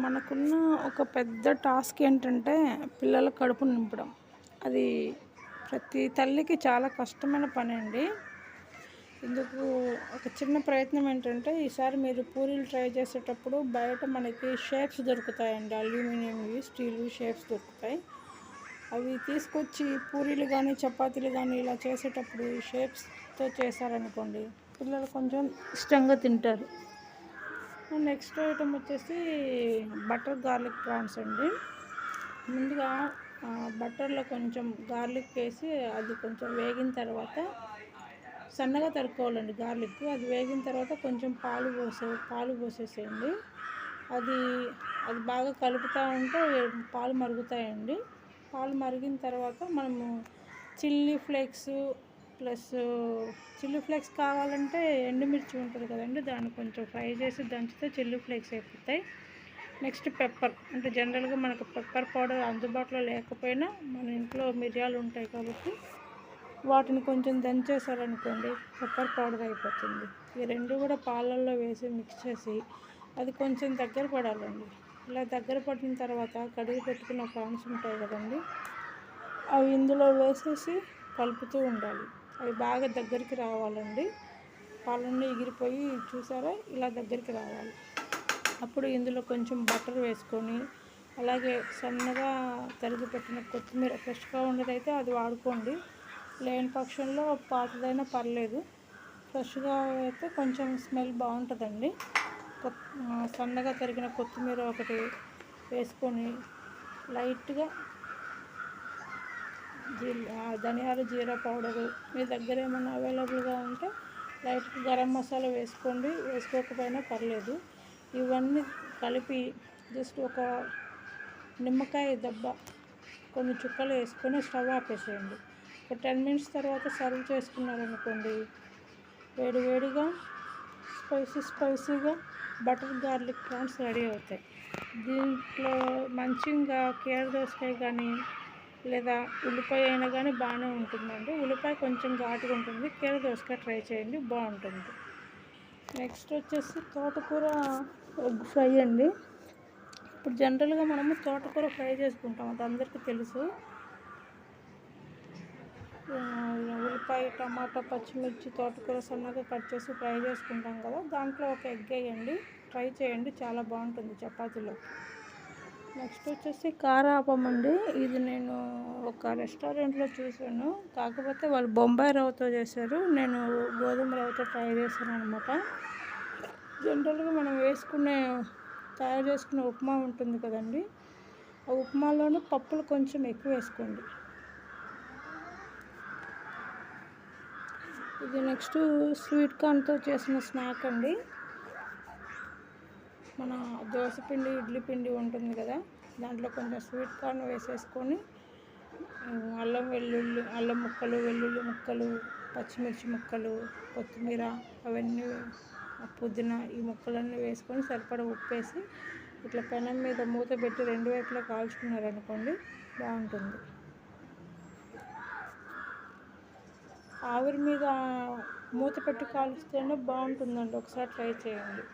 మనకున్న ఒక పెద్ద టాస్క్ ఏంటంటే పిల్లల కడుపు నింపడం. అది ప్రతి తల్లికి చాలా కష్టమైన పని అండి. ఇందుకు ఒక చిన్న ప్రయత్నం ఏంటంటే, ఈసారి మీరు పూరీలు ట్రై చేసేటప్పుడు బయట మనకి షేప్స్ దొరుకుతాయండి. అల్యూమినియంవి, స్టీల్‌వి షేప్స్ దొరుకుతాయి. అవి తీసుకొచ్చి పూరీలు గానీ, చపాతీలు గానీ ఇలా చేసేటప్పుడు ఈ షేప్స్‌తో చేశారనుకోండి, పిల్లలు కొంచెం ఇష్టంగా తింటారు. నెక్స్ట్ ఐటమ్ వచ్చేసి బటర్ గార్లిక్ ప్రాన్స్ అండి. ముందుగా బటర్లో కొంచెం గార్లిక్ వేసి అది కొంచెం వేగిన తర్వాత సన్నగా తరుక్కోవాలండి గార్లిక్. అది వేగిన తర్వాత కొంచెం పాలు పోసేసేయండి. అది అది బాగా కలుపుతూ ఉంటే పాలు మరుగుతాయండి. పాలు మరిగిన తర్వాత మనము chilli flakes plus chilli flakes కావాలంటే ఎండుమిర్చి ఉంటుంది కదండి, దాన్ని కొంచెం ఫ్రై చేసి దంచితే చిల్లీ ఫ్లేక్స్ అయిపోతాయి. నెక్స్ట్ పెప్పర్, అంటే జనరల్గా మనకు పెప్పర్ పౌడర్ అందుబాటులో లేకపోయినా మన ఇంట్లో మిరియాలు ఉంటాయి కాబట్టి వాటిని కొంచెం దంచేసారనుకోండి పెప్పర్ పౌడర్ అయిపోతుంది. ఈ రెండు కూడా పాలల్లో వేసి మిక్స్ చేసి అది కొంచెం దగ్గర పడాలండి. ఇలా దగ్గర పడిన తర్వాత కడిగి పెట్టుకున్న ప్రాన్స్ ఉంటాయి కదండి, అవి ఇందులో వేసేసి కలుపుతూ ఉండాలి. అవి బాగా దగ్గరికి రావాలండి. పాలన్నీ ఎగిరిపోయి చూసారా ఇలా దగ్గరికి రావాలి. అప్పుడు ఇందులో కొంచెం బటర్ వేసుకొని, అలాగే సన్నగా తరిగి పెట్టిన కొత్తిమీర, ఫ్రెష్గా ఉన్నదైతే అది వాడుకోండి, లేని పక్షంలో పాతదైనా పర్లేదు. ఫ్రెష్గా అయితే కొంచెం స్మెల్ బాగుంటుందండి. సన్నగా తరిగిన కొత్తిమీర ఒకటి వేసుకొని లైట్గా ధనియాలు, జీరా పౌడరు మీ దగ్గర ఏమైనా అవైలబుల్గా ఉంటే లైట్గా గరం మసాలా వేసుకోండి, వేసుకోకపోయినా పర్లేదు. ఇవన్నీ కలిపి జస్ట్ ఒక నిమ్మకాయ దెబ్బ కొన్ని చుక్కలు వేసుకొని స్టవ్ ఆపేసేయండి. ఒక 10 మినిట్స్ తర్వాత సర్వ్ చేసుకున్నారనుకోండి, వేడివేడిగా స్పైసీగా బటర్ గార్లిక్ ప్రాన్స్ రెడీ అవుతాయి. దీంట్లో మంచిగా కీర దోసకాయ కానీ లేదా ఉల్లిపాయ అయినా కానీ బాగానే ఉంటుందండి. ఉల్లిపాయ కొంచెం ఘాటుగా ఉంటుంది, కీర దోసకాయ ట్రై చేయండి, బాగుంటుంది. నెక్స్ట్ వచ్చేసి తోటకూర ఎగ్ ఫ్రై అండి. ఇప్పుడు జనరల్గా మనము తోటకూర ఫ్రై చేసుకుంటాం, అది అందరికీ తెలుసు. ఉల్లిపాయ, టమాటా, పచ్చిమిర్చి, తోటకూర సన్నగా కట్ చేసి ఫ్రై చేసుకుంటాం కదా, దాంట్లో ఒక ఎగ్ వేయండి, ట్రై చేయండి, చాలా బాగుంటుంది చపాతీలో. నెక్స్ట్ వచ్చేసి కారాపం అండి. ఇది నేను ఒక రెస్టారెంట్లో చూశాను, కాకపోతే వాళ్ళు బొంబాయి రవ్వతో చేశారు, నేను గోధుమ రవ్వతో ట్రై చేశాను అనమాట. జనరల్గా మనం తయారు చేసుకునే ఉప్మా ఉంటుంది కదండి, ఆ ఉప్మాలోనే పప్పులు కొంచెం ఎక్కువ వేసుకోండి. ఇది నెక్స్ట్ స్వీట్ కార్న్తో చేసిన స్నాక్ అండి. మన దోశ పిండి, ఇడ్లీ పిండి ఉంటుంది కదా, దాంట్లో కొంచెం స్వీట్ కార్న్ వేసేసుకొని అల్లం ముక్కలు, వెల్లుల్లి ముక్కలు, పచ్చిమిర్చి ముక్కలు, కొత్తిమీర, అవన్నీ పుదీనా, ఈ ముక్కలన్నీ వేసుకొని సరిపడా ఉప్పేసి ఇట్లా పెనం మీద మూత పెట్టి రెండు వైపులా కాల్చుకున్నారనుకోండి బాగుంటుంది. ఆవిరి మీద మూత పెట్టి కాల్స్తేనే బాగుంటుందండి, ఒకసారి ట్రై చేయండి.